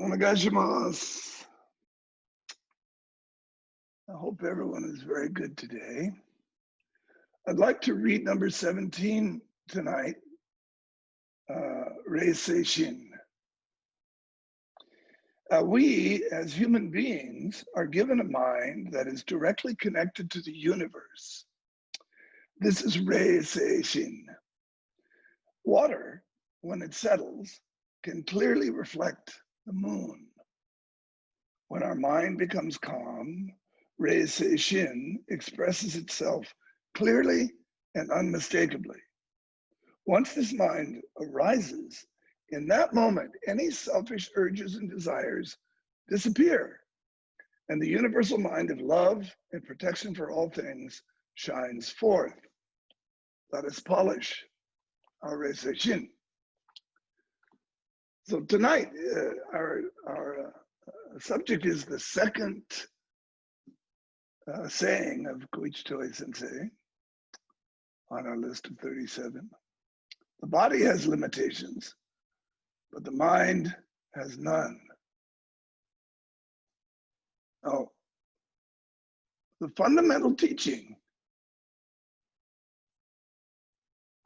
Onegaishimasu. I hope everyone is very good today. I'd like to read number 17 tonight, Reisei-shin. We, as human beings, are given a mind that is directly connected to the universe. This is Reisei-shin. Water, when it settles, can clearly reflect the moon. When our mind becomes calm, Reisei-shin expresses itself clearly and unmistakably. Once this mind arises, in that moment, any selfish urges and desires disappear, and the universal mind of love and protection for all things shines forth. Let us polish our Reisei-shin. So tonight, our subject is the second saying of Koichi Toi Sensei on our list of 37. The body has limitations, but the mind has none. Oh, the fundamental teaching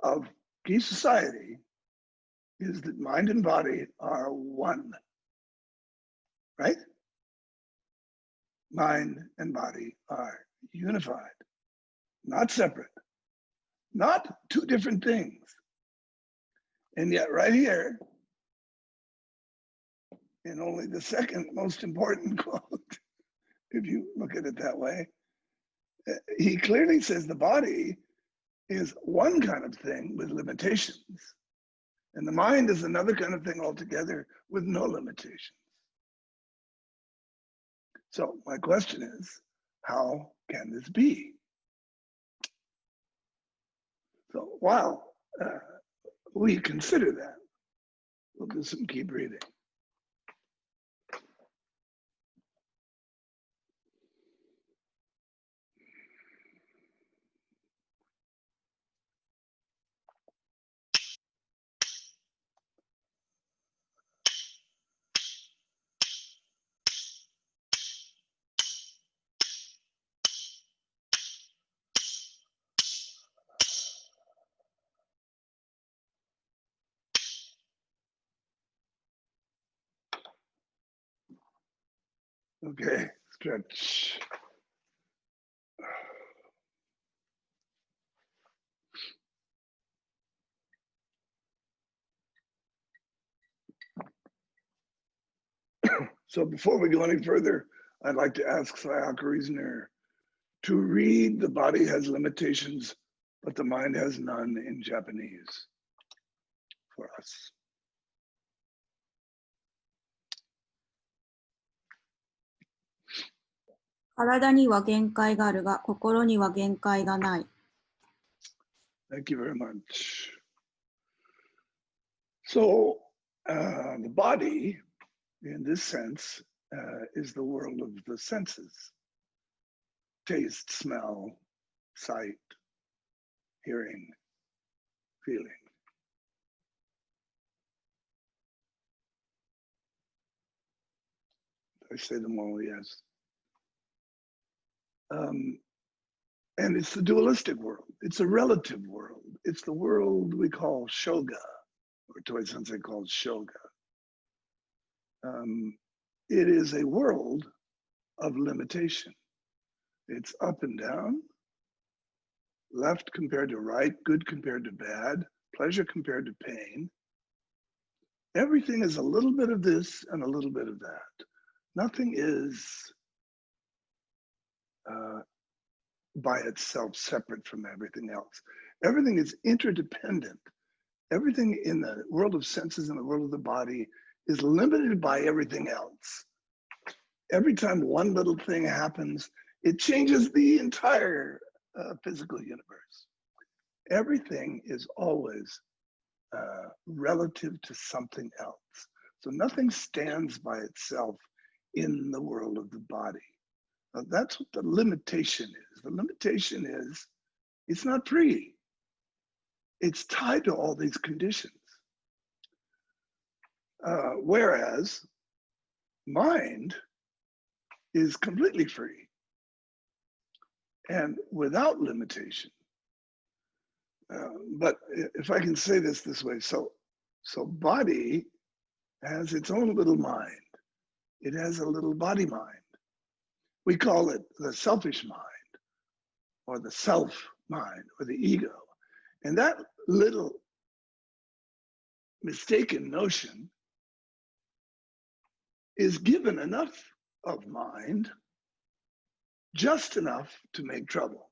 of Ki society is that mind and body are one, right? Mind and body are unified, not separate, not two different things. And yet right here, in only the second most important quote, if you look at it that way, he clearly says the body is one kind of thing with limitations, and the mind is another kind of thing altogether with no limitations. So my question is, how can this be? So while we consider that, we'll do some key breathing. Okay, stretch. So before we go any further, I'd like to ask Sayaka Reasoner to read "The body has limitations, but the mind has none" in Japanese for us. 体には限界があるが、心には限界がない。Thank you very much. So the body, in this sense, is the world of the senses: taste, smell, sight, hearing, feeling. I say them all, yes. And it's the dualistic world. It's a relative world. It's the world we call shoga, or Toi Sensei calls shoga. It is a world of limitation. It's up and down, left compared to right, good compared to bad, pleasure compared to pain. Everything is a little bit of this and a little bit of that. Nothing is by itself separate from everything else. Everything is interdependent. Everything in the world of senses and the world of the body is limited by everything else. Every time one little thing happens, it changes the entire physical universe. Everything is always relative to something else. So nothing stands by itself in the world of the body. Now, that's what the limitation is. The limitation is it's not free. It's tied to all these conditions. Whereas mind is completely free and without limitation. But if I can say this way, so body has its own little mind. It has a little body mind. We call it the selfish mind or the self mind or the ego. And that little mistaken notion is given enough of mind, just enough to make trouble,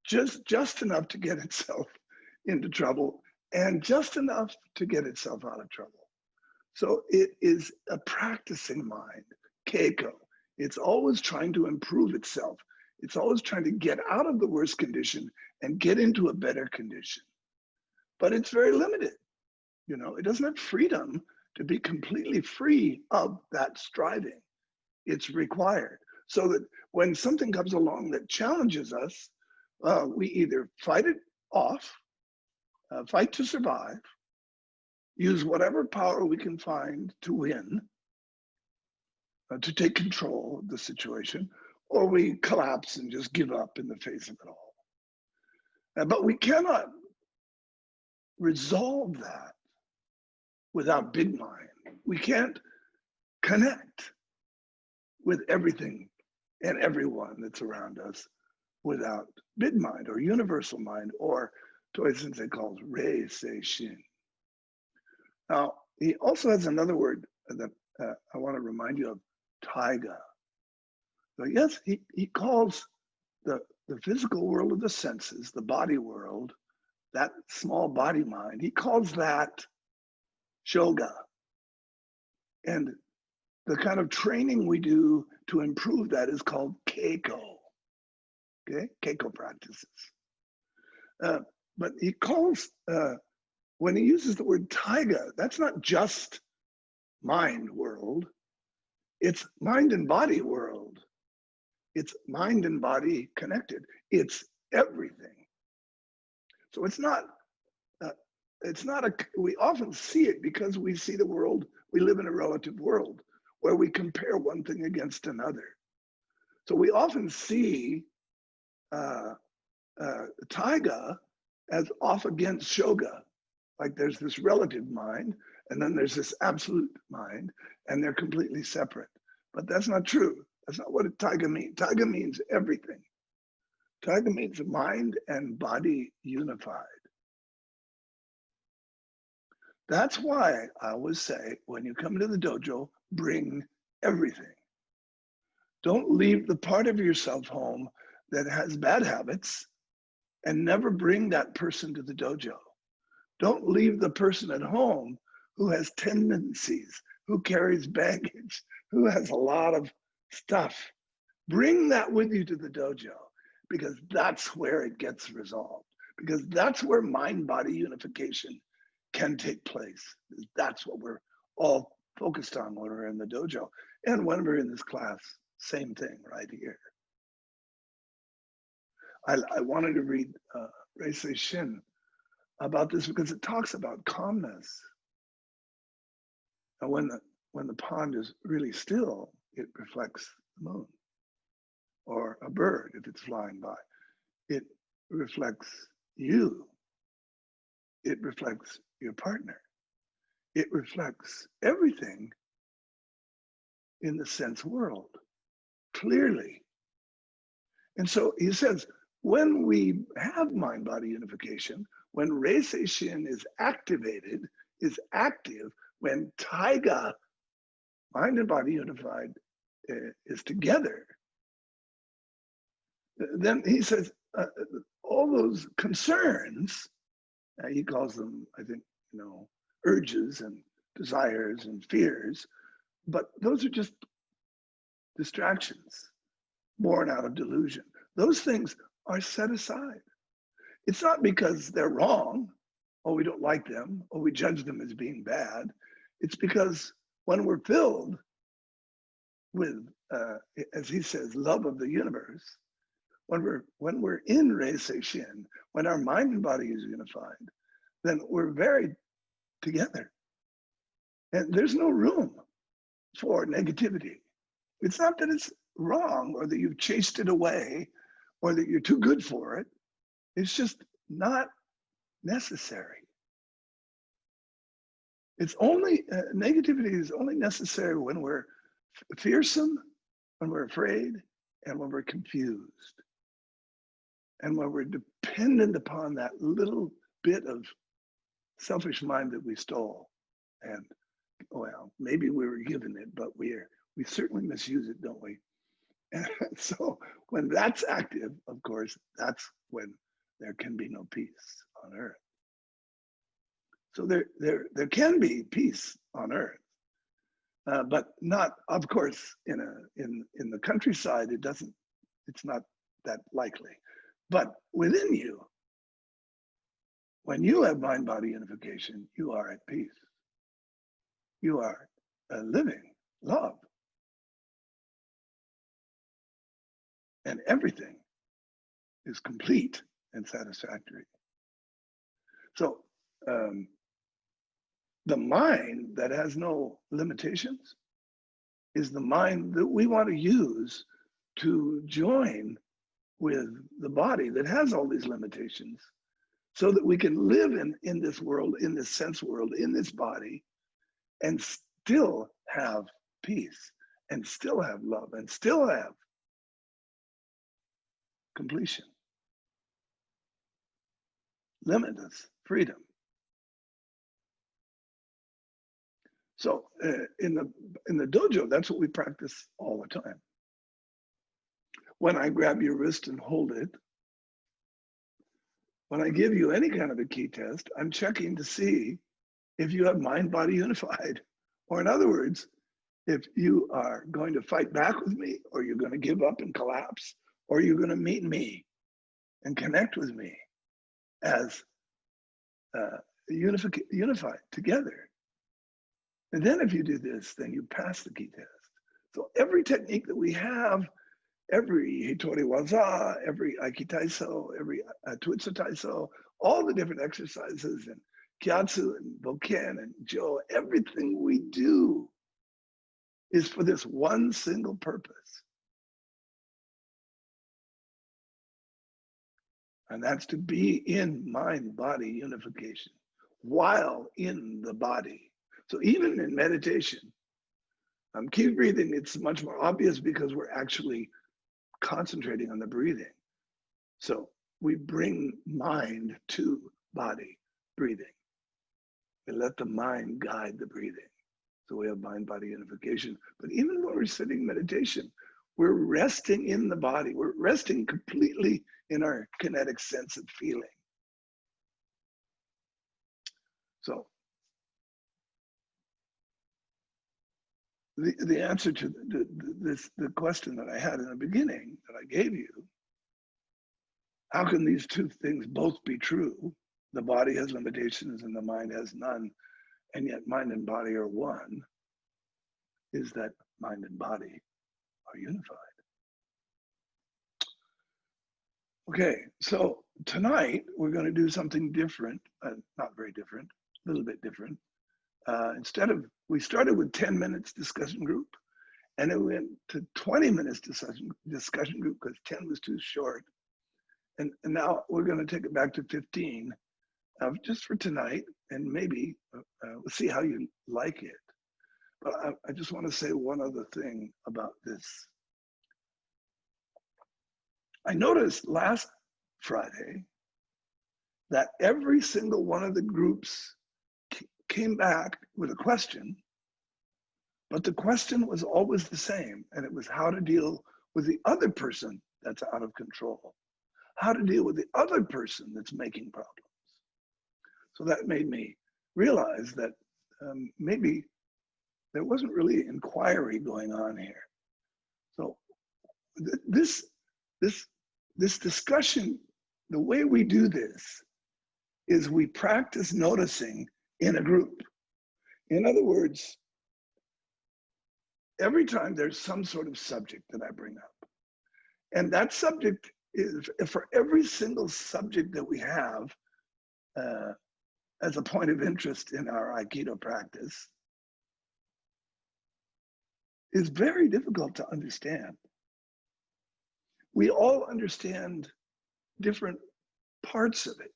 just enough to get itself into trouble, and just enough to get itself out of trouble. So it is a practicing mind, keiko. It's always trying to improve itself. It's always trying to get out of the worst condition and get into a better condition. But it's very limited. You know, it doesn't have freedom to be completely free of that striving. It's required. So that when something comes along that challenges us, we either fight it off, fight to survive, use whatever power we can find to win, to take control of the situation, or we collapse and just give up in the face of it all. But we cannot resolve that without big mind. We can't connect with everything and everyone that's around us without big mind or universal mind, or Toy Sensei calls Rei Sei Shin. Now, he also has another word that I want to remind you of, taiga. So yes, he calls the physical world of the senses, the body world, that small body mind, he calls that shoga. And the kind of training we do to improve that is called keiko. Okay, keiko practices. But he calls, when he uses the word taiga, that's not just mind world, it's mind and body world. It's mind and body connected. It's everything. So it's not we often see it because we see the world, we live in a relative world where we compare one thing against another. So we often see taiga as off against shoga. Like there's this relative mind, and then there's this absolute mind, and they're completely separate. But that's not true. That's not what taiga means. Taiga means everything. Taiga means mind and body unified. That's why I always say, when you come to the dojo, bring everything. Don't leave the part of yourself home that has bad habits and never bring that person to the dojo. Don't leave the person at home who has tendencies, who carries baggage, who has a lot of stuff. Bring that with you to the dojo, because that's where it gets resolved, because that's where mind-body unification can take place. That's what we're all focused on when we're in the dojo. And when we're in this class, same thing right here. I wanted to read Reisei Shin about this because it talks about calmness. And when the pond is really still, it reflects the moon, or a bird if it's flying by. It reflects you. It reflects your partner. It reflects everything in the sense world clearly. And so he says, when we have mind-body unification, when Reisei Shin is activated, is active, when taiga, mind and body unified, is together, then he says all those concerns, he calls them, I think, urges and desires and fears, but those are just distractions born out of delusion. Those things are set aside. It's not because they're wrong, or we don't like them, or we judge them as being bad. It's because when we're filled with, as he says, love of the universe, when we're in Reisei Shin, when our mind and body is unified, then we're very together. And there's no room for negativity. It's not that it's wrong or that you've chased it away or that you're too good for it. It's just not necessary. It's only, negativity is only necessary when we're fearsome, when we're afraid, and when we're confused. And when we're dependent upon that little bit of selfish mind that we stole. And well, maybe we were given it, but we certainly misuse it, don't we? And so when that's active, of course, that's when there can be no peace on earth. So there can be peace on earth, but not, of course, in the countryside. It's not that likely. But within you, when you have mind-body unification, you are at peace. You are living love. And everything is complete and satisfactory. So the mind that has no limitations is the mind that we want to use to join with the body that has all these limitations, so that we can live in this world, in this sense world, in this body, and still have peace, and still have love, and still have completion, limitless freedom. So in the dojo, that's what we practice all the time. When I grab your wrist and hold it, when I give you any kind of a key test, I'm checking to see if you have mind, body unified. Or in other words, if you are going to fight back with me, or you're going to give up and collapse, or you're going to meet me and connect with me as unified together. And then if you do this, then you pass the key test. So every technique that we have, every Hitori Waza, every Aikitaiso, every Tuitsu Taiso, all the different exercises, and Kyatsu and Boken and Jo, everything we do is for this one single purpose. And that's to be in mind-body unification while in the body. So even in meditation, keep breathing, it's much more obvious because we're actually concentrating on the breathing. So we bring mind to body breathing. We let the mind guide the breathing. So we have mind-body unification. But even when we're sitting meditation, we're resting in the body. We're resting completely in our kinetic sense of feeling. So the answer to the question that I had in the beginning that I gave you, how can these two things both be true? The body has limitations and the mind has none, and yet mind and body are one, is that mind and body are unified. Okay, so tonight we're going to do something different, not very different, a little bit different. We started with 10 minutes discussion group, and it went to 20 minutes discussion group because 10 was too short. And now we're going to take it back to 15, just for tonight, and maybe we'll see how you like it. But I just want to say one other thing about this. I noticed last Friday that every single one of the groups came back with a question, but the question was always the same, and it was how to deal with the other person that's out of control, how to deal with the other person that's making problems. So that made me realize that maybe there wasn't really inquiry going on here. So this discussion, the way we do this is we practice noticing in a group. In other words, every time there's some sort of subject that I bring up, and that subject is, for every single subject that we have as a point of interest in our Aikido practice, is very difficult to understand. We all understand different parts of it.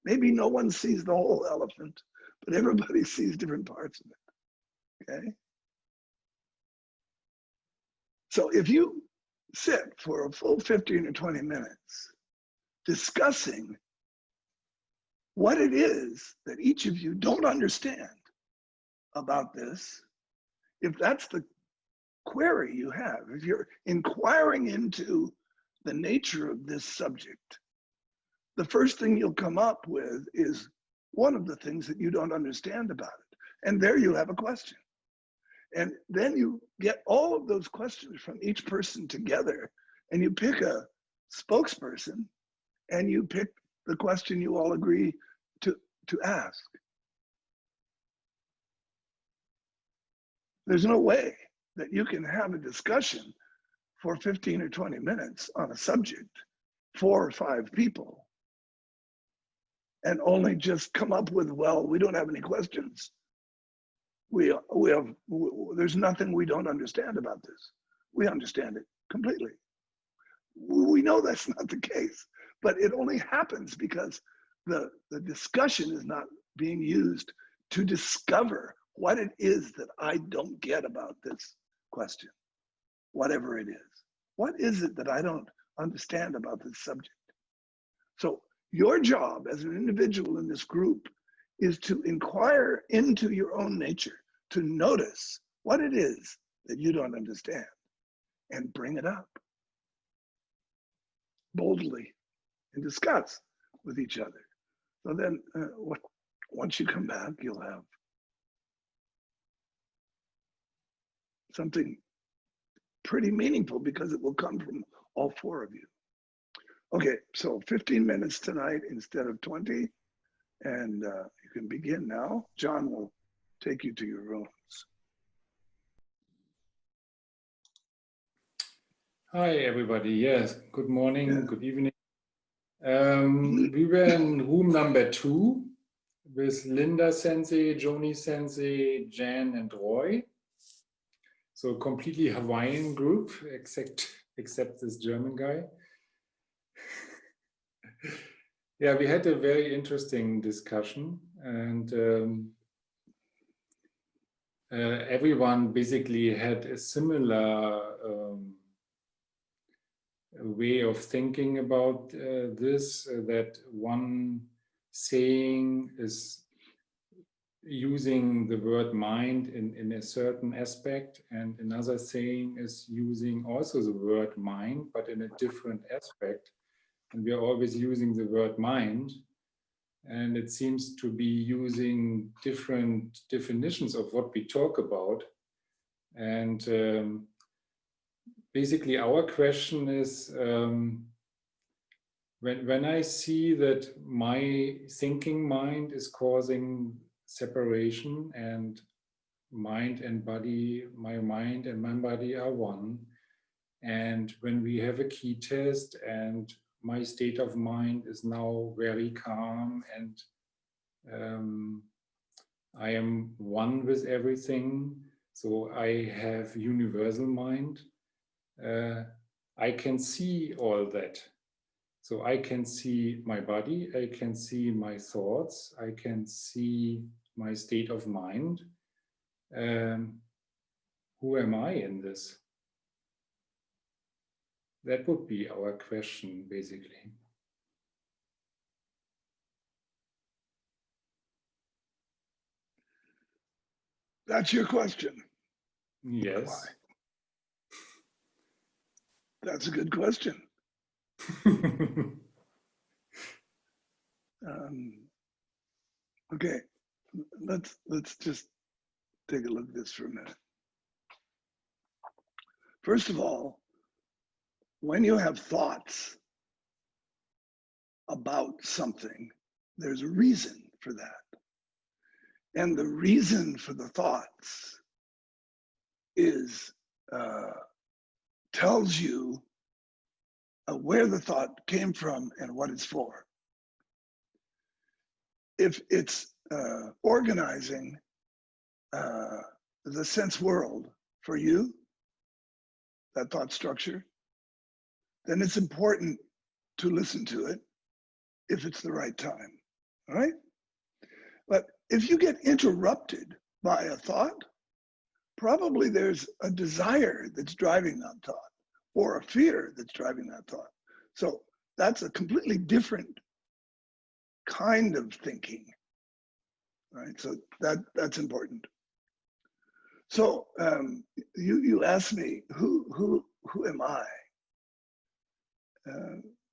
Maybe no one sees the whole elephant, but everybody sees different parts of it, okay? So if you sit for a full 15 or 20 minutes discussing what it is that each of you don't understand about this, if that's the query you have, if you're inquiring into the nature of this subject, the first thing you'll come up with is one of the things that you don't understand about it. And there you have a question. And then you get all of those questions from each person together, and you pick a spokesperson, and you pick the question you all agree to ask. There's no way that you can have a discussion for 15 or 20 minutes on a subject, 4 or 5 people, and only just come up with, well, we don't have any questions. There's nothing we don't understand about this. We understand it completely. We know that's not the case, but it only happens because the discussion is not being used to discover what it is that I don't get about this question, whatever it is. What is it that I don't understand about this subject? So your job as an individual in this group is to inquire into your own nature, to notice what it is that you don't understand and bring it up boldly and discuss with each other. So then once you come back, you'll have something pretty meaningful because it will come from all 4 of you. Okay, so 15 minutes tonight instead of 20, and you can begin now. John will take you to your rooms. Hi, everybody. Yes, good morning, good evening. We were in room number 2 with Linda Sensei, Joni Sensei, Jan, and Roy. So a completely Hawaiian group, except this German guy. Yeah, we had a very interesting discussion, and everyone basically had a similar way of thinking about this, that one saying is using the word mind in a certain aspect, and another saying is using also the word mind, but in a different aspect. And we are always using the word mind, and it seems to be using different definitions of what we talk about. And basically our question is, when I see that my thinking mind is causing separation, and mind and body, my mind and my body are one, and when we have a key test and my state of mind is now very calm, and I am one with everything, so I have universal mind, I can see all that. So I can see my body, I can see my thoughts, I can see my state of mind. Who am I in this? That would be our question, basically. That's your question? Yes. That's a good question. Okay, let's just take a look at this for a minute. First of all, when you have thoughts about something, there's a reason for that. And the reason for the thoughts is tells you where the thought came from and what it's for. If it's organizing the sense world for you, that thought structure, then it's important to listen to it if it's the right time, all right? But if you get interrupted by a thought, probably there's a desire that's driving that thought or a fear that's driving that thought. So that's a completely different kind of thinking, right? So that's important. So you asked me, who am I?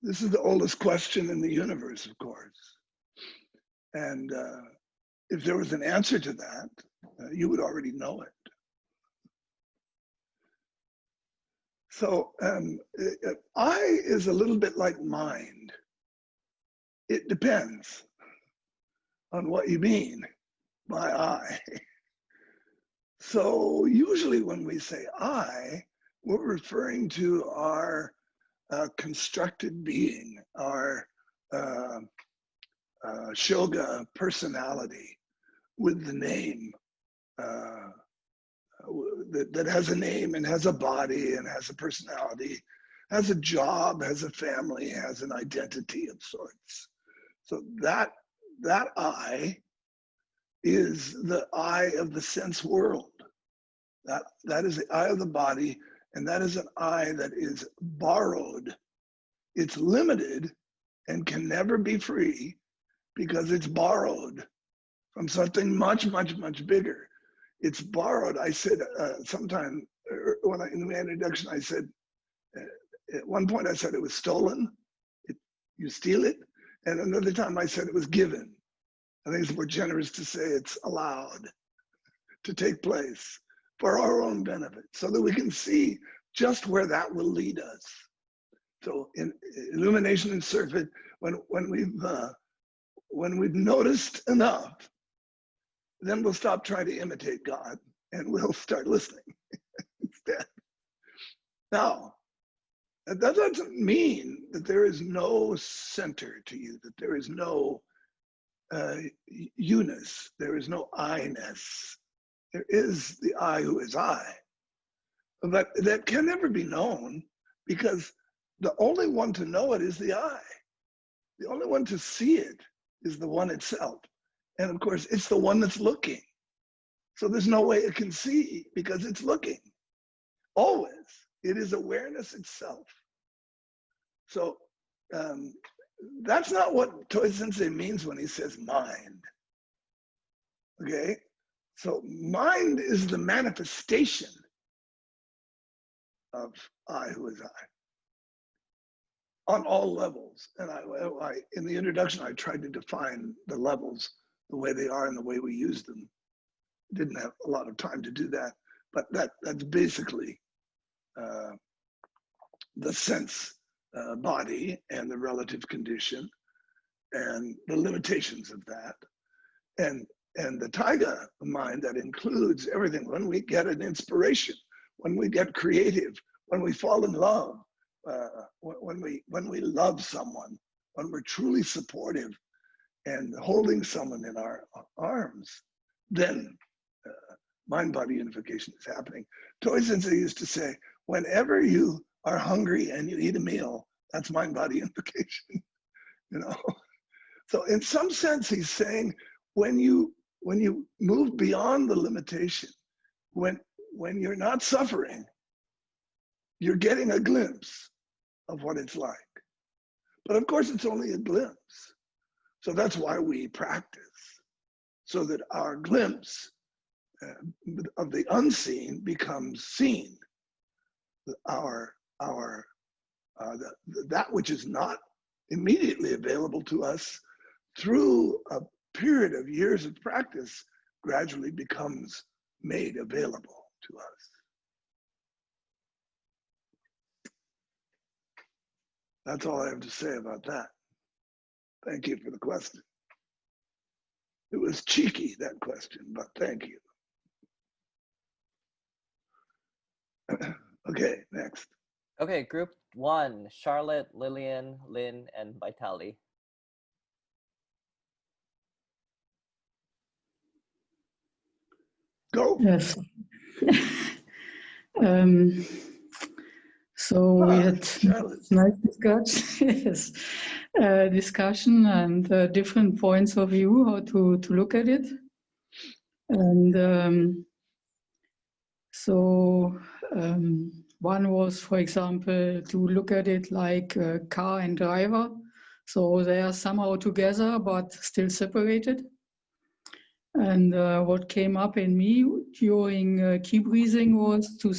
This is the oldest question in the universe, of course. And if there was an answer to that, you would already know it. So I is a little bit like mind. It depends on what you mean by I. So usually when we say I, we're referring to our constructed being, our Shoga personality with the name that has a name and has a body and has a personality, has a job, has a family, has an identity of sorts. So that I is the I of the sense world. That is the I of the body, and that is an I that is borrowed. It's limited and can never be free because it's borrowed from something much, much, much bigger. It's borrowed. I said sometime in the introduction, I said, at one point I said it was stolen. You steal it. And another time I said it was given. I think it's more generous to say it's allowed to take place for our own benefit so that we can see just where that will lead us. So in illumination and surfeit, when we've noticed enough, then we'll stop trying to imitate God and we'll start listening instead. Now, that doesn't mean that there is no center to you, that there is no you-ness, there is no I-ness. There is the I who is I. But that can never be known because the only one to know it is the I. The only one to see it is the one itself. And of course, it's the one that's looking. So there's no way it can see because it's looking. Always. It is awareness itself. So that's not what Toi Sensei means when he says mind. Okay? So mind is the manifestation of I who is I on all levels. And I in the introduction, I tried to define the levels the way they are and the way we use them. Didn't have a lot of time to do that, but that's basically the sense body and the relative condition and the limitations of that. And the Taiga mind that includes everything. When we get an inspiration, when we get creative, when we fall in love, when we love someone, when we're truly supportive and holding someone in our arms, then mind-body unification is happening. Toi Sensei used to say, whenever you are hungry and you eat a meal, that's mind-body unification. You know. So in some sense, he's saying when you move beyond the limitation, when you're not suffering, you're getting a glimpse of what it's like. But of course, it's only a glimpse. So that's why we practice, so that our glimpse of the unseen becomes seen. That which is not immediately available to us through a period of years of practice gradually becomes made available to us. That's all I have to say about that. Thank you for the question. It was cheeky, that question, but thank you. Okay, next. Okay, group 1, Charlotte, Lillian, Lynn, and Vitali. Go. Yes. So we had Charlotte. nice discussion, yes, discussion and different points of view how to look at it. And one was, for example, to look at it like car and driver. So they are somehow together, but still separated. And what came up in me during key breathing was to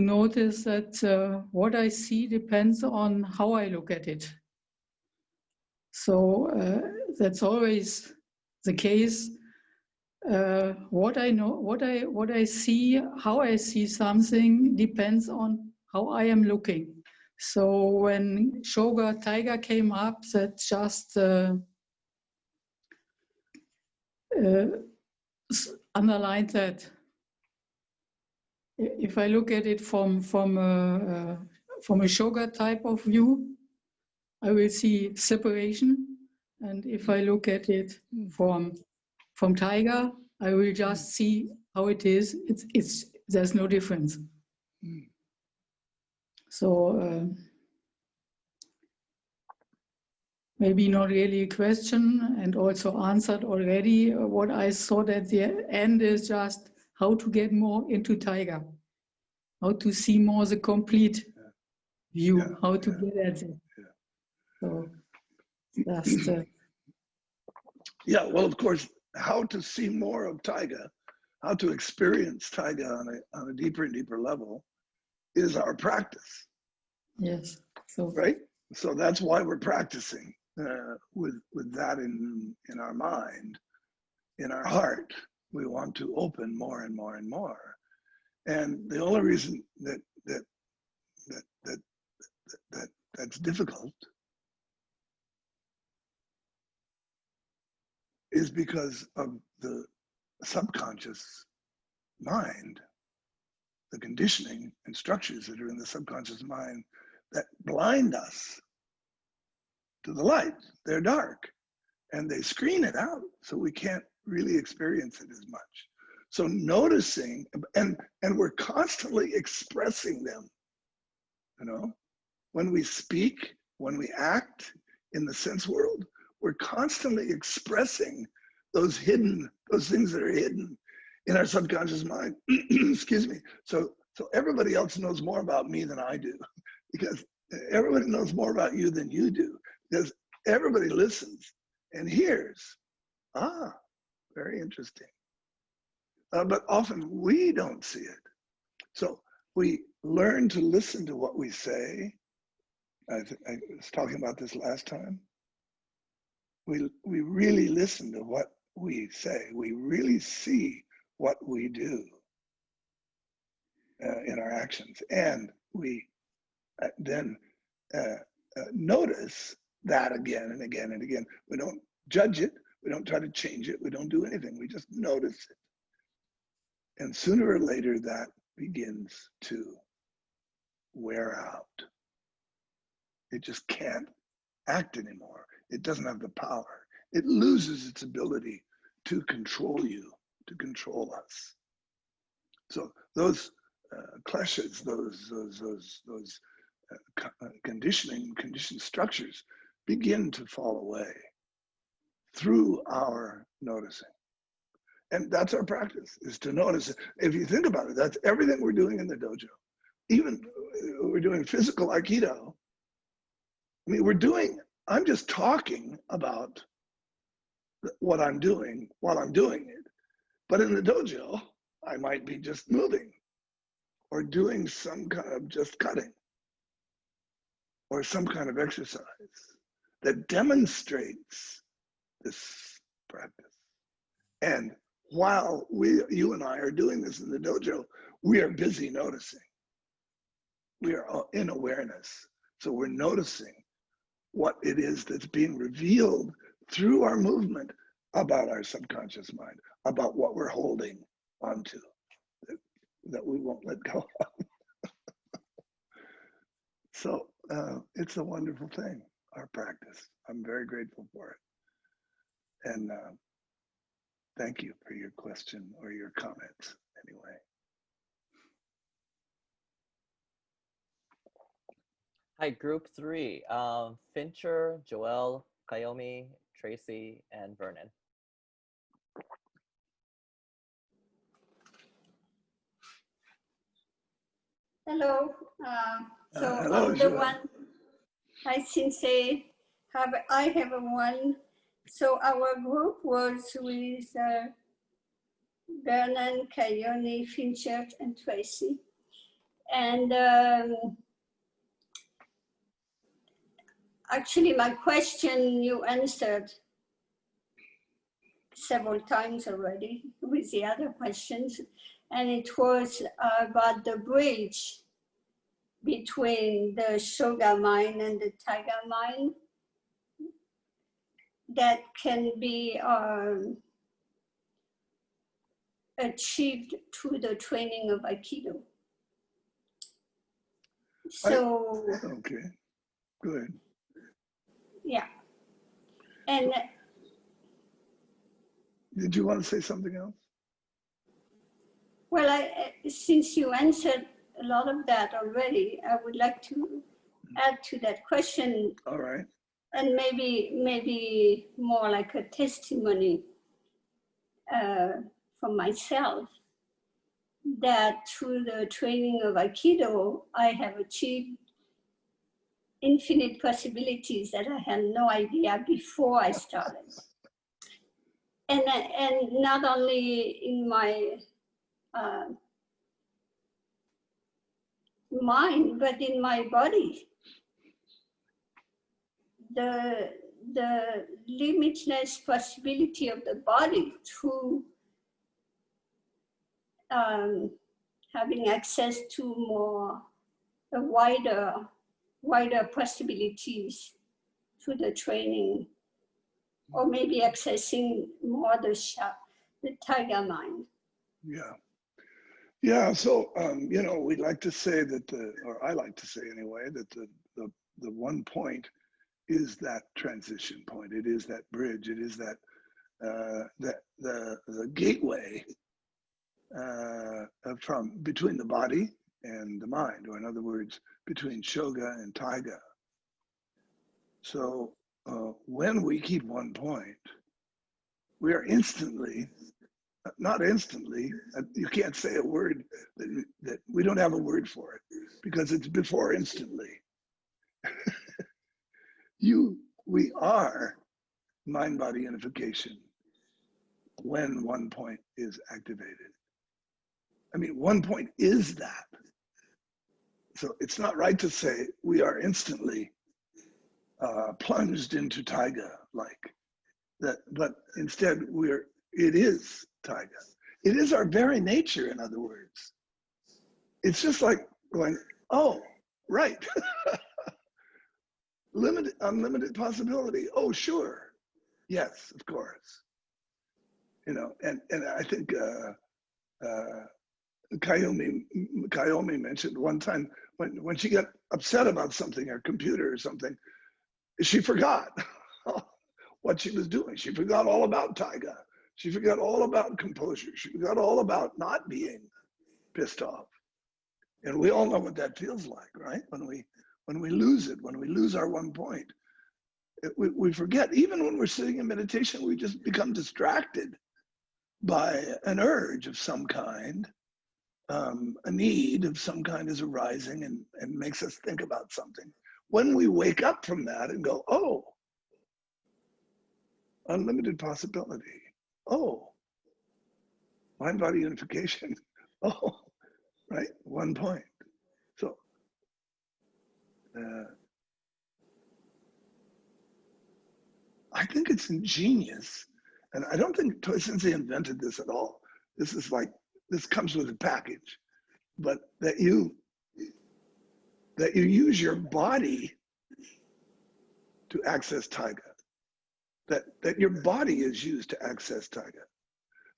notice that what I see depends on how I look at it. So that's always the case. What I know, what I see, how I see something depends on how I am looking. So when Shoga Tiger came up, that just underlined that. If I look at it from a Shoga type of view, I will see separation, and if I look at it from Tiger, I will just see how it is. It's there's no difference. So maybe not really a question, and also answered already. What I thought at the end is just how to get more into Tiger, how to see more the complete view, how to get at it. So just yeah, well, of course, how to see more of Taiga, how to experience Taiga on a deeper and deeper level is our practice. Yes. So right. So that's why we're practicing with that in our mind, in our heart. We want to open more and more and more. And the only reason that's difficult is because of the subconscious mind, the conditioning and structures that are in the subconscious mind that blind us to the light. They're dark and they screen it out, so we can't really experience it as much. So noticing, and we're constantly expressing them, you know, when we speak, when we act in the sense world, we're constantly expressing those things that are hidden in our subconscious mind. Excuse me. So everybody else knows more about me than I do, because everybody knows more about you than you do, because everybody listens and hears. Very interesting. But often we don't see it. So we learn to listen to what we say. I was talking about this last time. We really listen to what we say. We really see what we do in our actions. And we then notice that again and again and again. We don't judge it. We don't try to change it. We don't do anything. We just notice it. And sooner or later, that begins to wear out. It just can't act anymore. It doesn't have the power. It loses its ability to control you, to control us. So those clashes, those conditioned structures begin to fall away through our noticing. And that's our practice, is to notice it. If you think about it, that's everything we're doing in the dojo. Even we're doing physical Aikido. I mean, I'm just talking about what I'm doing while I'm doing it. But in the dojo, I might be just moving or doing some kind of just cutting or some kind of exercise that demonstrates this practice. And while you and I are doing this in the dojo, we are busy noticing. We are in awareness. So we're noticing what it is that's being revealed through our movement about our subconscious mind, about what we're holding onto that we won't let go of. So it's a wonderful thing, our practice. I'm very grateful for it. And thank you for your question or your comments anyway. right, group 3. Fincher, Joelle, Kayomi, Tracy, and Vernon. Hello. So hello, I'm the Joelle. one. I since I have a one. So our group was with Vernon, Kayoni, Fincher, and Tracy. And actually, my question you answered several times already with the other questions. And it was about the bridge between the Shoga mind and the Tiger mind that can be achieved through the training of Aikido. So, Okay, good. yeah. And Did you want to say something else? well, since you answered a lot of that already, I would like to add to that question. All right. And maybe more like a testimony for myself that through the training of Aikido, I have achieved infinite possibilities that I had no idea before I started. And not only in my mind, but in my body. The limitless possibility of the body through having access to wider possibilities through the training, or maybe accessing more the tiger mind. Yeah. Yeah, so, you know, we'd like to say that or I like to say anyway, that the one point is that transition point. It is that bridge. It is that the gateway from between the body and the mind, or in other words, between Shoga and Taiga. So when we keep one point, we are instantly, not instantly, you can't say a word that we don't have a word for it because it's before instantly. We are mind-body unification when one point is activated. I mean, one point is that. So it's not right to say we are instantly plunged into Taiga like that, but instead it is Taiga. It is our very nature, in other words. It's just like going, oh, right. Unlimited possibility. Oh, sure. Yes, of course. You know, and I think Kayomi mentioned one time when she got upset about something, her computer or something, she forgot what she was doing. She forgot all about Taiga. She forgot all about composure. She forgot all about not being pissed off. And we all know what that feels like, right? When we lose it, when we lose our one point, we forget. Even when we're sitting in meditation, we just become distracted by an urge of some kind. A need of some kind is arising and makes us think about something. When we wake up from that and go, oh, unlimited possibility. Oh, mind-body unification. Oh, right, one point. So, I think it's ingenious, and I don't think Toi Sensei invented this at all. This comes with a package, but that you use your body to access Taiga. That your body is used to access Taiga.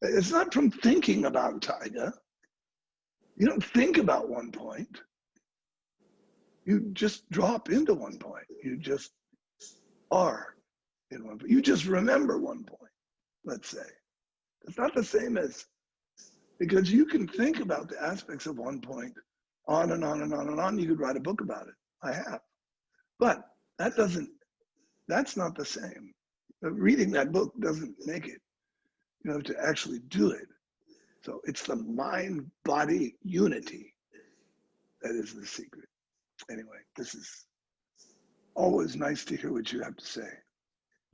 It's not from thinking about Taiga. You don't think about one point. You just drop into one point. You just are in one point. You just remember one point, let's say. It's not the same as, because you can think about the aspects of one point on and on and on and on. You could write a book about it. I have. But that's not the same. Reading that book doesn't make it. You have to actually do it. So it's the mind-body unity that is the secret. Anyway, this is always nice to hear what you have to say.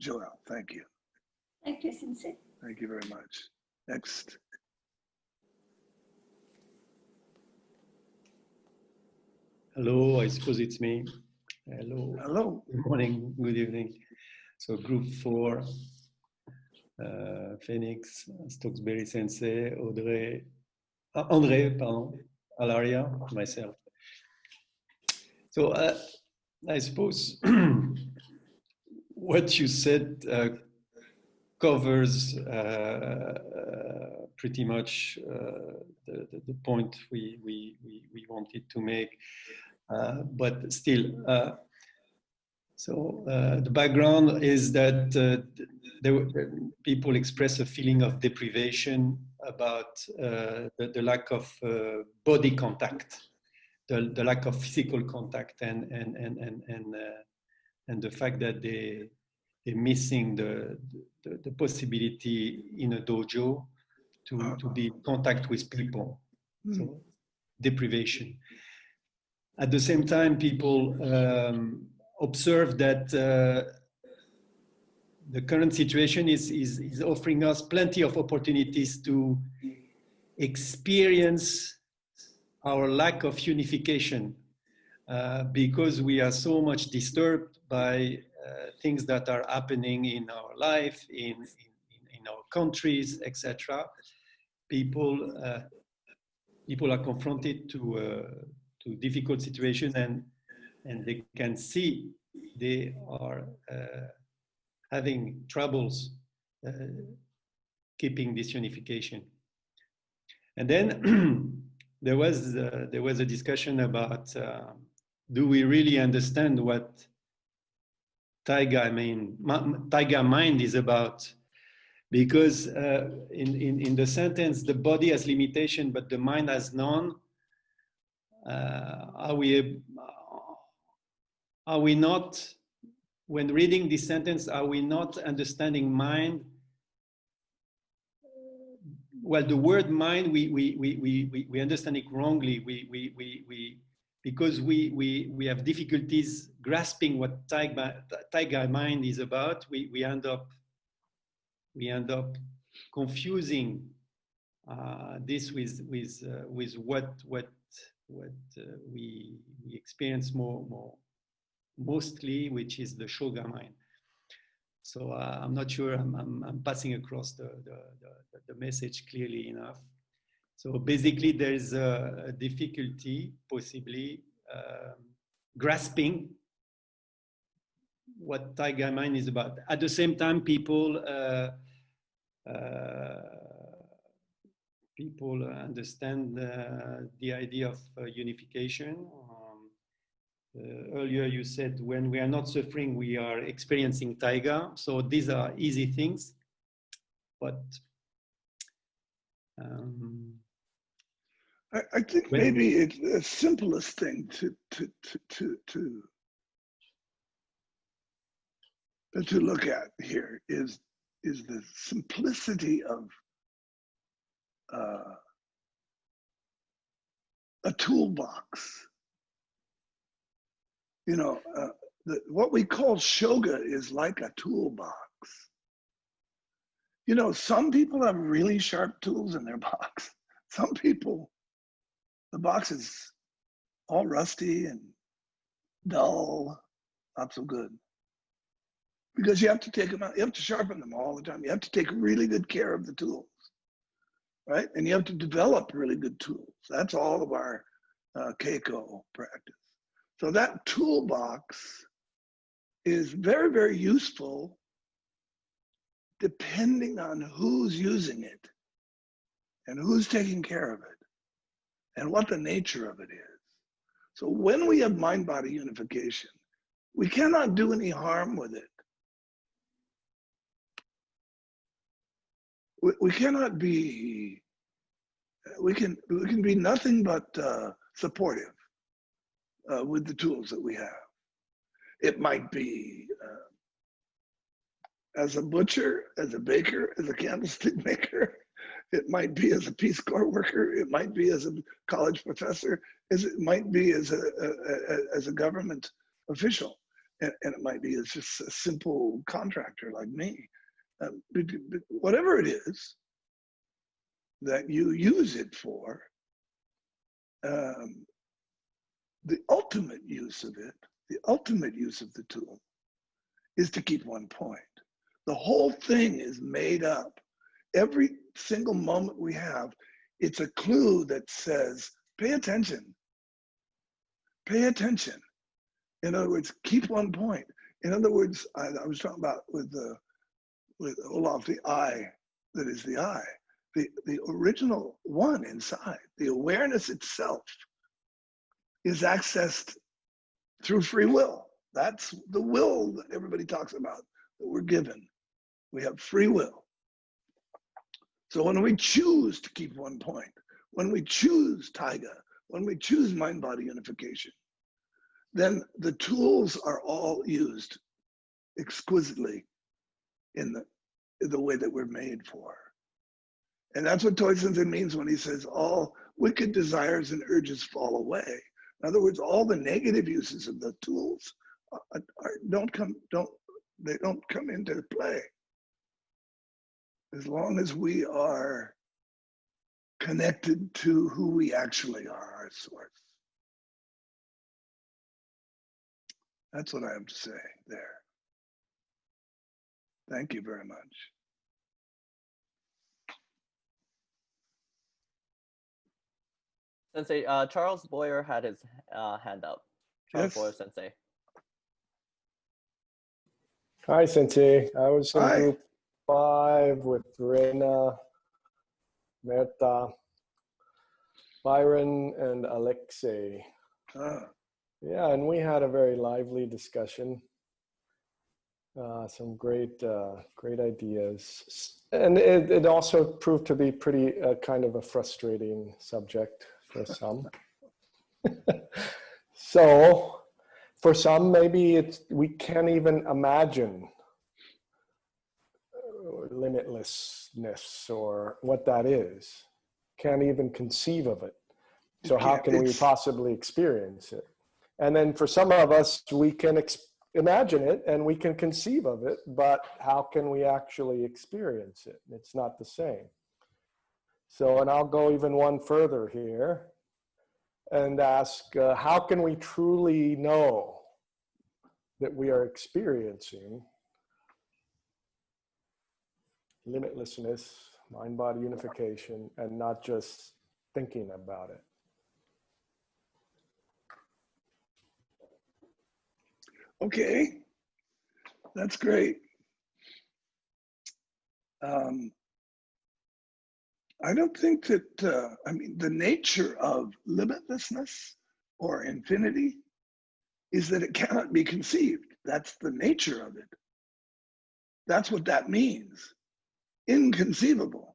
Joel, thank you. Thank you, Sensei. Thank you very much. Next. Hello, I suppose it's me. Hello. Hello. Good morning, good evening. So group 4, Phoenix, Stokesbury Sensei, André, pardon, Alaria, myself. So I suppose what you said covers pretty much the point we wanted to make. But still, the background is that people express a feeling of deprivation about the lack of body contact, the lack of physical contact, and the fact that they're missing the possibility in a dojo to be in contact with people. So deprivation. At the same time, people observe that the current situation is offering us plenty of opportunities to experience our lack of unification because we are so much disturbed by things that are happening in our life, in our countries, etc. People are confronted to difficult situations, and they can see they are having troubles keeping this unification. And then there was a discussion about do we really understand what Taiga mind is about? Because in the sentence, the body has limitation, but the mind has none. Are we not, when reading this sentence, are we not understanding mind? Well, the word mind, we understand it wrongly. Because we have difficulties grasping what Taiga mind is about. We end up confusing this with what we experience mostly, which is the Shoga mind. So I'm not sure I'm passing across the message clearly enough. So basically, there's a difficulty, possibly grasping what Taiga mind is about. At the same time, people understand the idea of unification. Earlier you said when we are not suffering, we are experiencing Taiga. So these are easy things, but I think maybe it's the simplest thing to look at here is the simplicity of a toolbox. You know, what we call Shoga is like a toolbox. You know, some people have really sharp tools in their box. Some people, the box is all rusty and dull, not so good. Because you have to take them out, you have to sharpen them all the time. You have to take really good care of the tools, right? And you have to develop really good tools. That's all of our Keiko practice. So that toolbox is very, very useful depending on who's using it and who's taking care of it and what the nature of it is. So when we have mind-body unification, we cannot do any harm with it. We cannot be, we can be nothing but supportive with the tools that we have. It might be as a butcher, as a baker, as a candlestick maker. It might be as a Peace Corps worker. It might be as a college professor. It might be as a government official. And it might be as just a simple contractor like me. But whatever it is that you use it for, the ultimate use of it, the ultimate use of the tool is to keep one point. The whole thing is made up. Every single moment we have, it's a clue that says, pay attention. Pay attention. In other words, keep one point. In other words, I was talking about with Olaf, the I that is the I, the original one inside, the awareness itself is accessed through free will. That's the will that everybody talks about, that we're given. We have free will. So when we choose to keep one point, when we choose Taiga, when we choose mind-body unification, then the tools are all used exquisitely in the way that we're made for. And that's what Toy-sensei means when he says all wicked desires and urges fall away. In other words, all the negative uses of the tools don't come into play. As long as we are connected to who we actually are, our source. That's what I have to say there. Thank you very much. Sensei, Charles Boyer had his hand up. Charles Boyer Sensei. Hi, Sensei. I was in Hi. group 5 with Reina, Merta, Byron, and Alexei. Yeah, and we had a very lively discussion. Some great ideas. And it also proved to be pretty kind of a frustrating subject for some. So for some, maybe we can't even imagine limitlessness or what that is. Can't even conceive of it. So how can we possibly experience it? And then for some of us, we can imagine it and we can conceive of it, but how can we actually experience it? It's not the same. So, and I'll go even one further here and ask, how can we truly know that we are experiencing limitlessness, mind-body unification, and not just thinking about it? Okay, that's great. I don't think that, I mean, the nature of limitlessness or infinity is that it cannot be conceived. That's the nature of it. That's what that means. Inconceivable.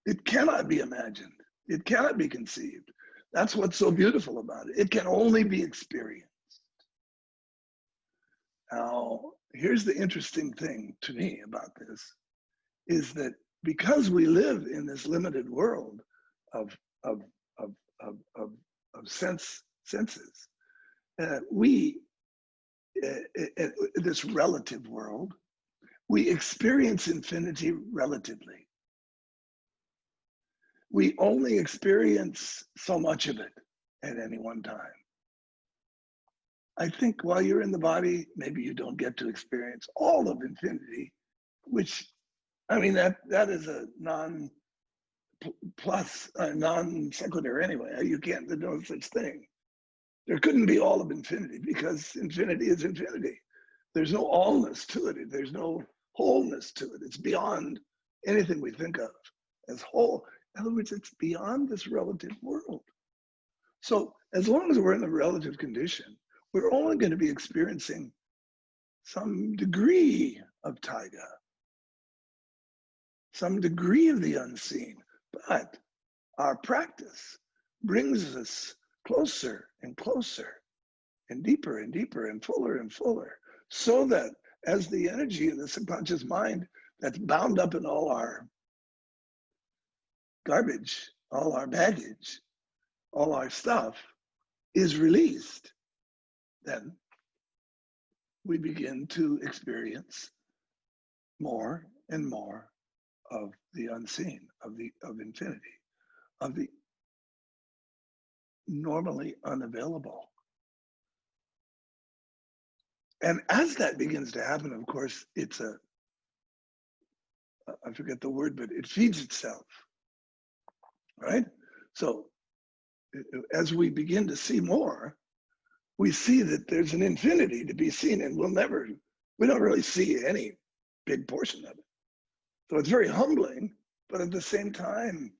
It cannot be imagined. It cannot be conceived. That's what's so beautiful about it. It can only be experienced. Now, here's the interesting thing to me about this, is that because we live in this limited world of senses, this relative world, we experience infinity relatively. We only experience so much of it at any one time. I think while you're in the body, maybe you don't get to experience all of infinity, which, I mean, that is a non sequitur anyway. You can't, there's no such thing. There couldn't be all of infinity because infinity is infinity. There's no allness to it. There's no wholeness to it. It's beyond anything we think of as whole. In other words, it's beyond this relative world. So as long as we're in the relative condition, we're only going to be experiencing some degree of Taiga, some degree of the unseen. But our practice brings us closer and closer and deeper and deeper and fuller, so that as the energy of the subconscious mind that's bound up in all our garbage, all our baggage, all our stuff is released, then we begin to experience more and more of the unseen, of infinity, of the normally unavailable. And as that begins to happen, of course, it's I forget the word, but it feeds itself, right? So as we begin to see more, we see that there's an infinity to be seen, and we don't really see any big portion of it. So it's very humbling, but at the same time,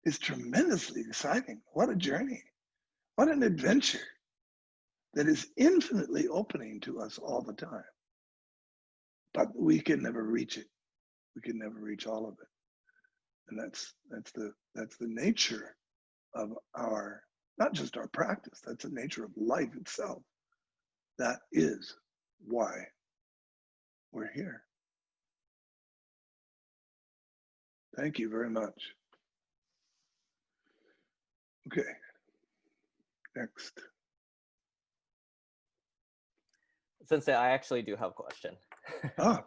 it's tremendously exciting. What a journey. What an adventure that is infinitely opening to us all the time. But we can never reach it. We can never reach all of it. And that's the nature of our, not just our practice, that's the nature of life itself. That is why we're here. Thank you very much. Okay, next. Sensei, I actually do have a question. Ah.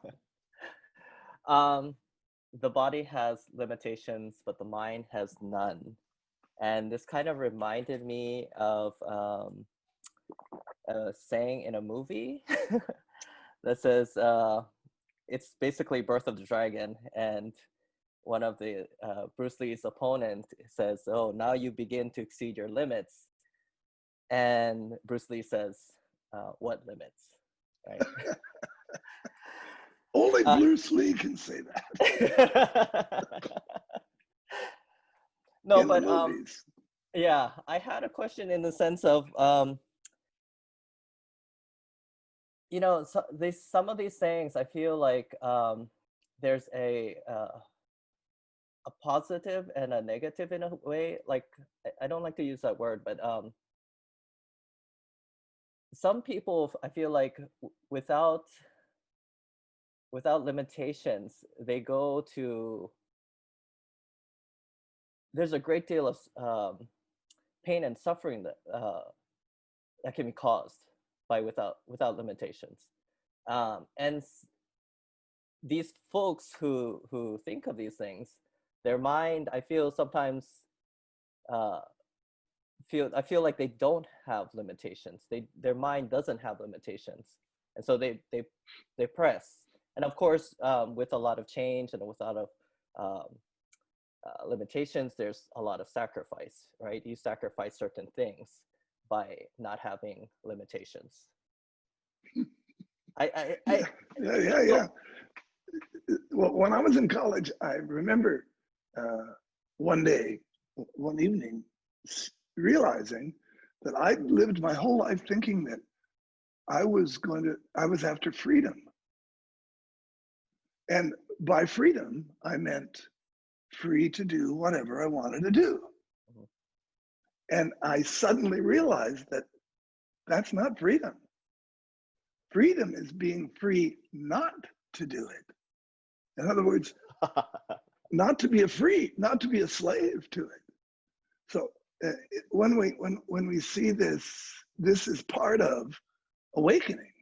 The body has limitations, but the mind has none. And this kind of reminded me of a saying in a movie that says, it's basically Birth of the Dragon. And one of the Bruce Lee's opponent says, oh, now you begin to exceed your limits. And Bruce Lee says, what limits? Right? Only Bruce Lee can say that. No, in but the movies. yeah, I had a question in the sense of, you know, some of these sayings, I feel like there's a positive and a negative in a way. Like, I don't like to use that word, but some people, I feel like without limitations, they go to, there's a great deal of pain and suffering that can be caused by without limitations. And these folks who think of these things, their mind, I feel sometimes I feel like they don't have limitations. Their mind doesn't have limitations, and so they press. And of course, with a lot of change and with a lot of limitations, there's a lot of sacrifice, right? You sacrifice certain things by not having limitations. Yeah. Well, when I was in college, I remember one evening, realizing that I'd lived my whole life thinking that I was after freedom. And by freedom, I meant free to do whatever I wanted to do. Mm-hmm. And I suddenly realized that that's not freedom. Freedom is being free not to do it. In other words, not to be not to be a slave to it. So when we see this is part of awakening.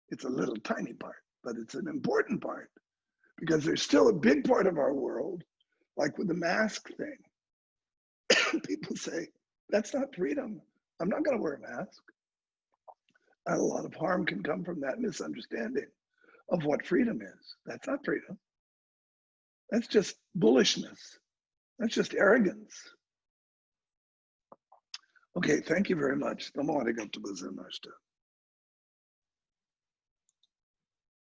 It's a little tiny part, but it's an important part, because there's still a big part of our world, like with the mask thing. People say, that's not freedom. I'm not going to wear a mask. And a lot of harm can come from that misunderstanding of what freedom is. That's not freedom. That's just bullishness. That's just arrogance. Okay, thank you very much. Domo arigatou gozaimasu.